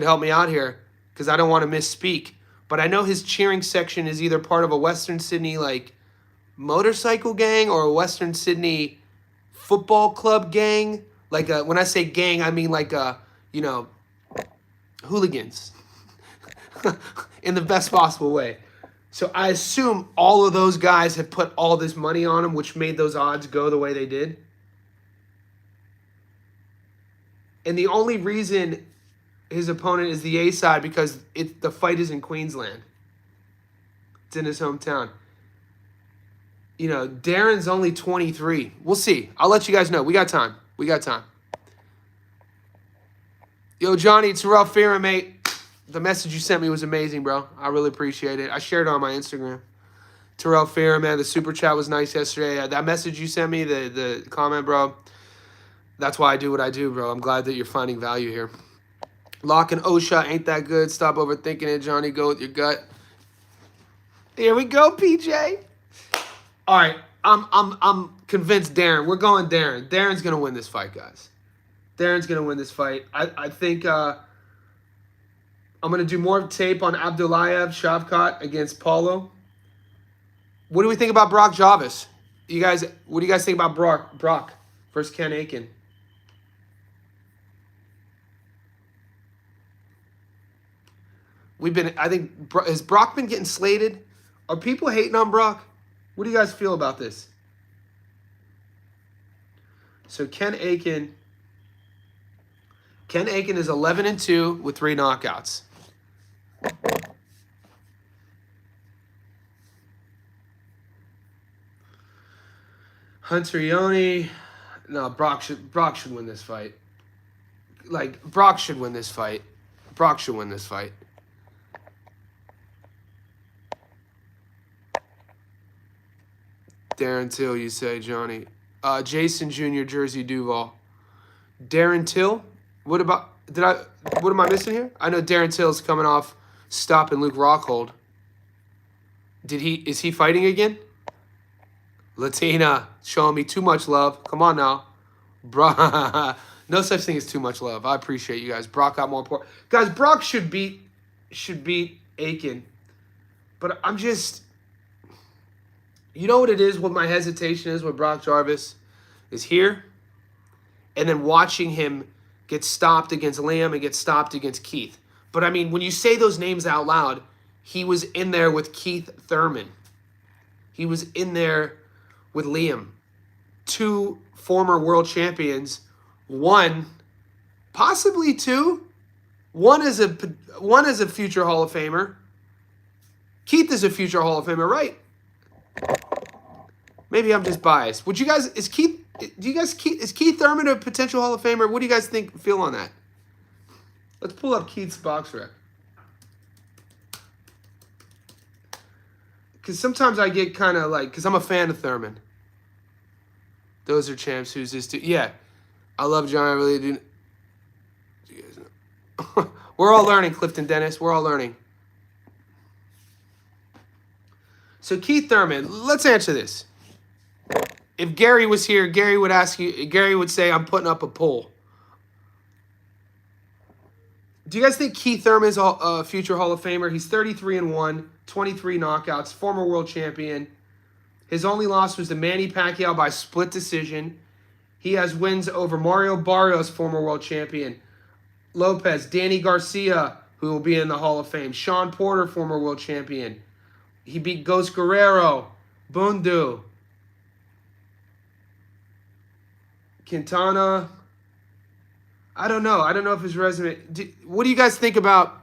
help me out here because I don't want to misspeak. But I know his cheering section is either part of a Western Sydney like motorcycle gang or a Western Sydney football club gang. Like when I say gang, I mean like you know, hooligans in the best possible way. So I assume all of those guys have put all this money on him, which made those odds go the way they did. And the only reason his opponent is the A side because the fight is in Queensland. It's in his hometown. You know, Darren's only 23. We'll see. I'll let you guys know. We got time. We got time. Yo, Johnny, it's Terrell Fearon, mate. The message you sent me was amazing, bro. I really appreciate it. I shared it on my Instagram. Terrell Fearon, man, the super chat was nice yesterday. That message you sent me, the comment, bro, that's why I do what I do, bro. I'm glad that you're finding value here. Lock and Osha ain't that good. Stop overthinking it, Johnny. Go with your gut. Here we go, PJ. All right, I'm convinced Darren. We're going Darren. Darren's gonna win this fight, guys. Darren's gonna win this fight. I think I'm gonna do more tape on Abdullayev Shavkat against Paulo. What do we think about Brock Jarvis? You guys, what do you guys think about Brock versus Ken Aiken? I think, has Brock been getting slated? Are people hating on Brock? What do you guys feel about this? So Ken Aiken is 11-2 with 3 knockouts. Hunter Yoni, no, Brock should win this fight. Like, Brock should win this fight. Brock should win this fight. Darren Till, you say, Johnny. Jason Jr., Jersey Duval. Darren Till? What am I missing here? I know Darren Till's coming off stopping Luke Rockhold. Is he fighting again? Latina, showing me too much love. Come on now. No such thing as too much love. I appreciate you guys. Brock got more important. Guys, Brock should beat Aiken. But I'm just... You know what it is, what my hesitation is with Brock Jarvis? Is here, and then watching him get stopped against Liam and get stopped against Keith. But, I mean, when you say those names out loud, he was in there with Keith Thurman. He was in there with Liam. 2 former world champions. 1, possibly 2. One is a future Hall of Famer. Keith is a future Hall of Famer, right? Maybe I'm just biased. Is Keith Thurman a potential Hall of Famer? What do you guys feel on that? Let's pull up Keith's box rec. Because sometimes I get kind of like, because I'm a fan of Thurman. Those are champs. Who's this dude? Yeah. I love John. I really do. You guys know? We're all learning, Clifton Dennis. We're all learning. So Keith Thurman, let's answer this. If Gary was here, Gary would ask you, Gary would say, I'm putting up a poll. Do you guys think Keith Thurman's a future Hall of Famer? He's 33-1, 23 knockouts, former world champion. His only loss was to Manny Pacquiao by split decision. He has wins over Mario Barrios, former world champion. Lopez, Danny Garcia, who will be in the Hall of Fame. Sean Porter, former world champion. He beat Ghost Guerrero, Bundu, Quintana. I don't know. I don't know if his resume... what do you guys think about...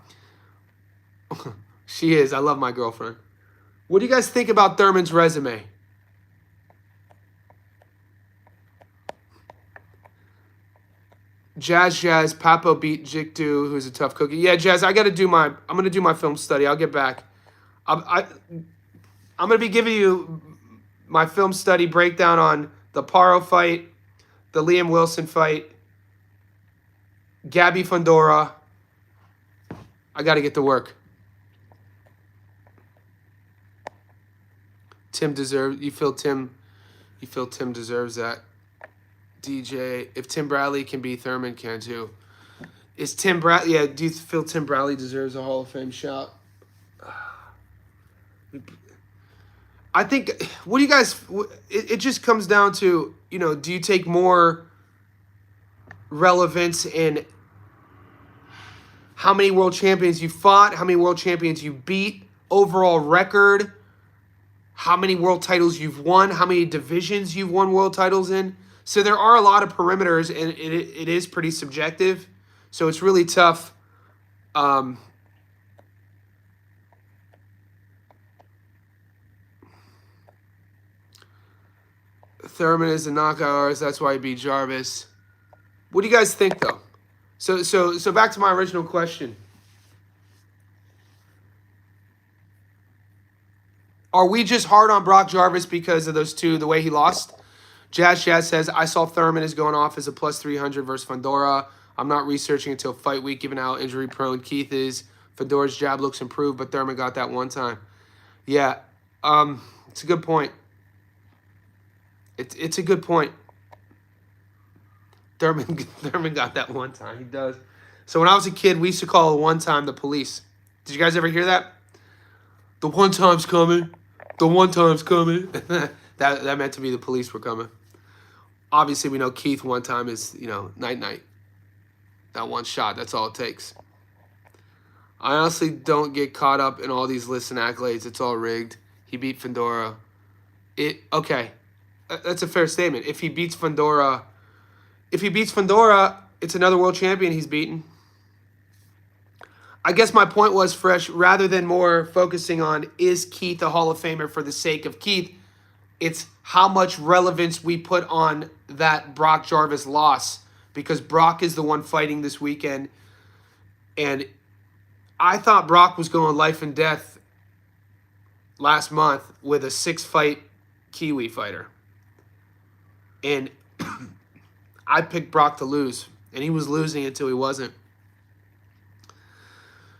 She is. I love my girlfriend. What do you guys think about Thurman's resume? Jazz, Papot beat Jikdu, who's a tough cookie. Yeah, Jazz, I'm going to do my film study. I'll get back. I'm going to be giving you my film study breakdown on the Paro fight, the Liam Wilson fight, Gabby Fundora. I got to get to work. You feel Tim deserves that. DJ, if Tim Bradley can be, Thurman can too. Is Tim Bradley? Yeah. Do you feel Tim Bradley deserves a Hall of Fame shot? I think. What do you guys? It just comes down to, do you take more relevance in how many world champions you fought, how many world champions you beat, overall record, how many world titles you've won, how many divisions you've won world titles in? So there are a lot of perimeters, and it is pretty subjective. So it's really tough. Thurman is a knockout artist. That's why he beat Jarvis. What do you guys think, though? So back to my original question. Are we just hard on Brock Jarvis because of those two, the way he lost? Jazz says, I saw Thurman is going off as a plus 300 versus Fundora. I'm not researching until fight week, given how injury-prone Keith is. Fundora's jab looks improved, but Thurman got that one time. Yeah, it's a good point. It's a good point. Thurman got that one time. He does. So when I was a kid, we used to call one time the police. Did you guys ever hear that? The one time's coming. The one time's coming. that meant to be the police were coming. Obviously, we know Keith one time is, night-night. That one shot, that's all it takes. I honestly don't get caught up in all these lists and accolades. It's all rigged. He beat Fundora. Okay. That's a fair statement. If he beats Fundora, it's another world champion he's beaten. I guess my point was, Fresh, rather than more focusing on is Keith a Hall of Famer for the sake of Keith, it's how much relevance we put on that Brock Jarvis loss, because Brock is the one fighting this weekend. And I thought Brock was going life and death last month with a 6-fight Kiwi fighter. And I picked Brock to lose, and he was losing until he wasn't.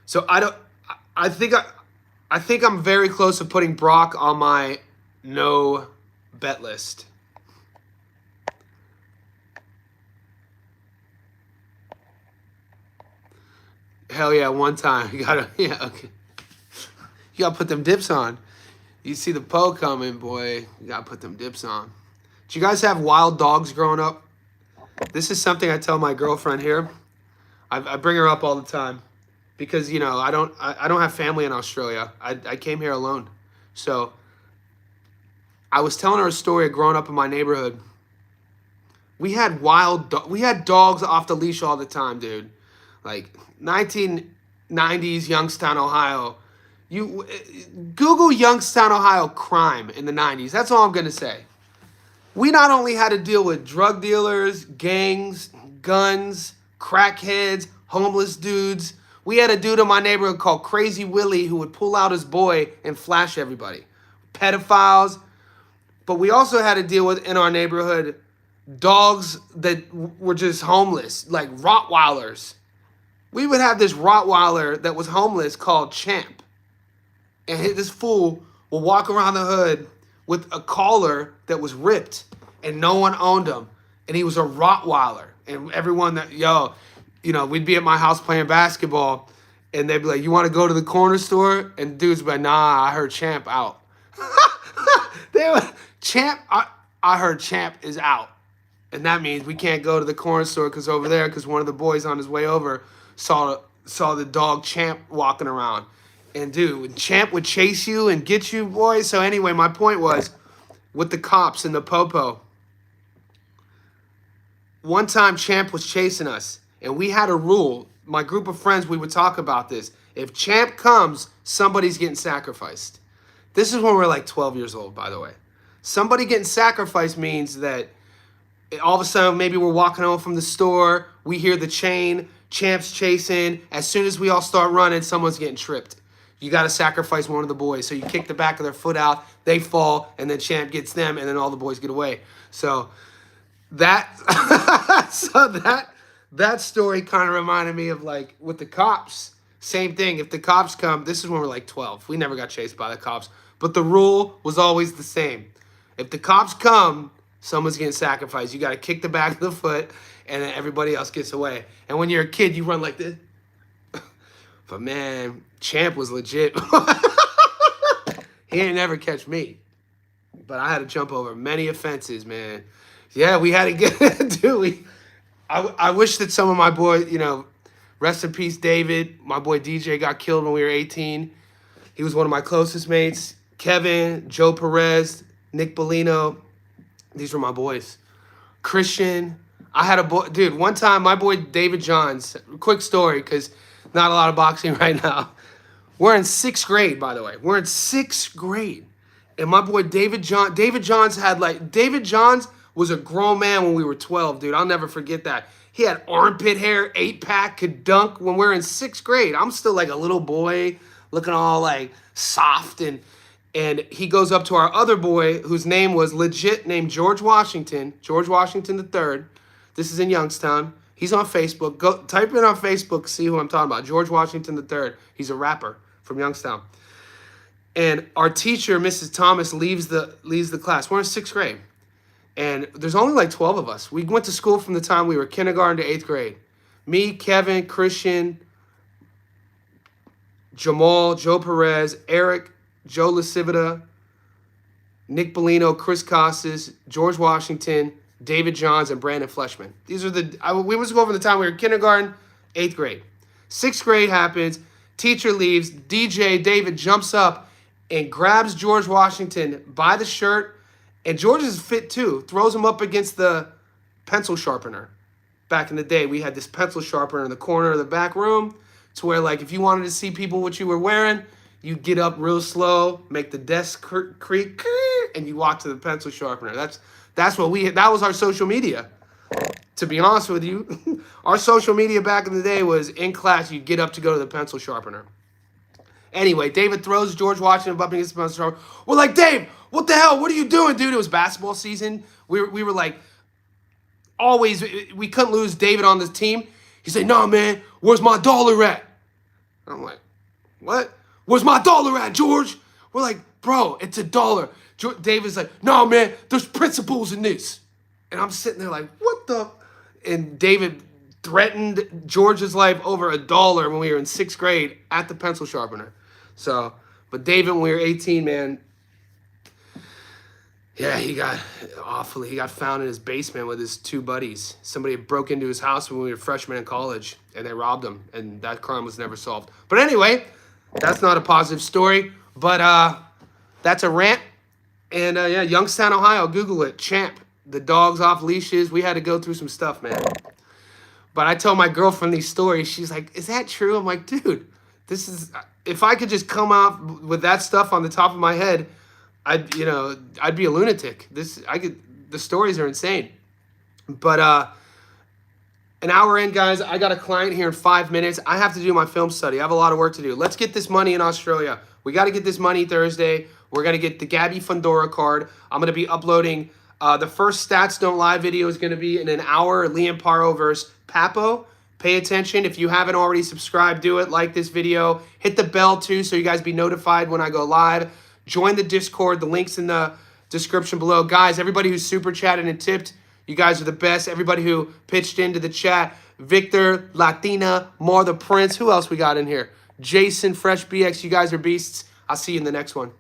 So I think I'm very close to putting Brock on my no bet list. Hell yeah, one time. Okay. You gotta put them dips on. You see the Poe coming, boy. You gotta put them dips on. Did you guys have wild dogs growing up? This is something I tell my girlfriend here. I bring her up all the time. Because, I don't have family in Australia. I came here alone. So I was telling her a story of growing up in my neighborhood. We had dogs off the leash all the time, dude. Like 1990s Youngstown, Ohio. You Google Youngstown, Ohio crime in the 90s. That's all I'm going to say. We not only had to deal with drug dealers, gangs, guns, crackheads, homeless dudes. We had a dude in my neighborhood called Crazy Willie who would pull out his boy and flash everybody. Pedophiles. But we also had to deal with, in our neighborhood, dogs that were just homeless, like Rottweilers. We would have this Rottweiler that was homeless called Champ. And this fool will walk around the hood with a collar that was ripped and no one owned him. And he was a Rottweiler. And everyone that, we'd be at my house playing basketball and they'd be like, you want to go to the corner store? And dudes would be like, nah, I heard Champ out. I heard Champ is out. And that means we can't go to the corner store because over there, because one of the boys on his way over saw the dog Champ walking around. And dude, Champ would chase you and get you, boys. So anyway, my point was, with the cops and the popo, one time Champ was chasing us, and we had a rule. My group of friends, we would talk about this. If Champ comes, somebody's getting sacrificed. This is when we're like 12 years old, by the way. Somebody getting sacrificed means that all of a sudden, maybe we're walking home from the store, we hear the chain, Champ's chasing. As soon as we all start running, someone's getting tripped. You got to sacrifice one of the boys. So you kick the back of their foot out, they fall, and then Champ gets them, and then all the boys get away. So that that story kind of reminded me of, like, with the cops. Same thing. If the cops come, this is when we're like 12. We never got chased by the cops. But the rule was always the same. If the cops come, someone's getting sacrificed. You got to kick the back of the foot, and then everybody else gets away. And when you're a kid, you run like this. But man, Champ was legit. He ain't never catch me. But I had to jump over many offenses, man. Yeah, we had to get, dude. I wish that some of my boys, rest in peace, David. My boy DJ got killed when we were 18. He was one of my closest mates. Kevin, Joe Perez, Nick Bellino. These were my boys. Christian. I had a boy, dude, one time my boy David Johns, quick story, because not a lot of boxing right now. We're in 6th grade, by the way. We're in 6th grade. And my boy David Johns David Johns was a grown man when we were 12, dude. I'll never forget that. He had armpit hair, 8-pack, could dunk when we were in 6th grade. I'm still like a little boy, looking all like soft, and he goes up to our other boy, whose name was legit named George Washington III. This is in Youngstown. He's on Facebook. Go type in on Facebook, see who I'm talking about. George Washington III. He's a rapper from Youngstown. And our teacher, Mrs. Thomas, leaves the class. We're in 6th grade. And there's only like 12 of us. We went to school from the time we were kindergarten to 8th grade. Me, Kevin, Christian, Jamal, Joe Perez, Eric, Joe Lasivita, Nick Bellino, Chris Costas, George Washington, David Johns, and Brandon Fleshman. These are we went to school from the time we were kindergarten, 8th grade. 6th grade happens. Teacher leaves. DJ David jumps up and grabs George Washington by the shirt. And George is fit too. Throws him up against the pencil sharpener. Back in the day, we had this pencil sharpener in the corner of the back room, to where, like, if you wanted to see people what you were wearing, you get up real slow, make the desk creak, and you walk to the pencil sharpener. That was our social media. To be honest with you, our social media back in the day was in class, you get up to go to the pencil sharpener. Anyway, David throws George Washington up against the pencil sharpener. We're like, Dave, what the hell? What are you doing, dude? It was basketball season. We were like, always, we couldn't lose David on this team. He said, no, man, where's my dollar at? I'm like, what? Where's my dollar at, George? We're like, bro, it's $1. David's like, no, man, there's principles in this. And I'm sitting there like, what the? And David threatened George's life over $1 when we were in 6th grade at the pencil sharpener. So, but David, when we were 18, man, yeah, he got found in his basement with his 2 buddies. Somebody had broke into his house when we were freshmen in college, and they robbed him, and that crime was never solved. But anyway, that's not a positive story, but that's a rant. And yeah, Youngstown, Ohio, Google it, Champ. The dog's off leashes. We had to go through some stuff, man. But I tell my girlfriend these stories. She's like, is that true? I'm like, dude, if I could just come out with that stuff on the top of my head, I'd be a lunatic. The stories are insane. But An hour in, guys. I got a client here in 5 minutes. I have to do my film study. I have a lot of work to do. Let's get this money in Australia. We got to get this money Thursday. We're going to get the Gabby Fundora card. I'm going to be uploading the first Stats Don't Lie video is going to be in an hour. Liam Paro versus Papot. Pay attention. If you haven't already subscribed, do it. Like this video. Hit the bell, too, so you guys be notified when I go live. Join the Discord. The link's in the description below. Guys, everybody who's super chatted and tipped, you guys are the best. Everybody who pitched into the chat. Victor, Latina, Mar the Prince. Who else we got in here? Jason, Fresh BX. You guys are beasts. I'll see you in the next one.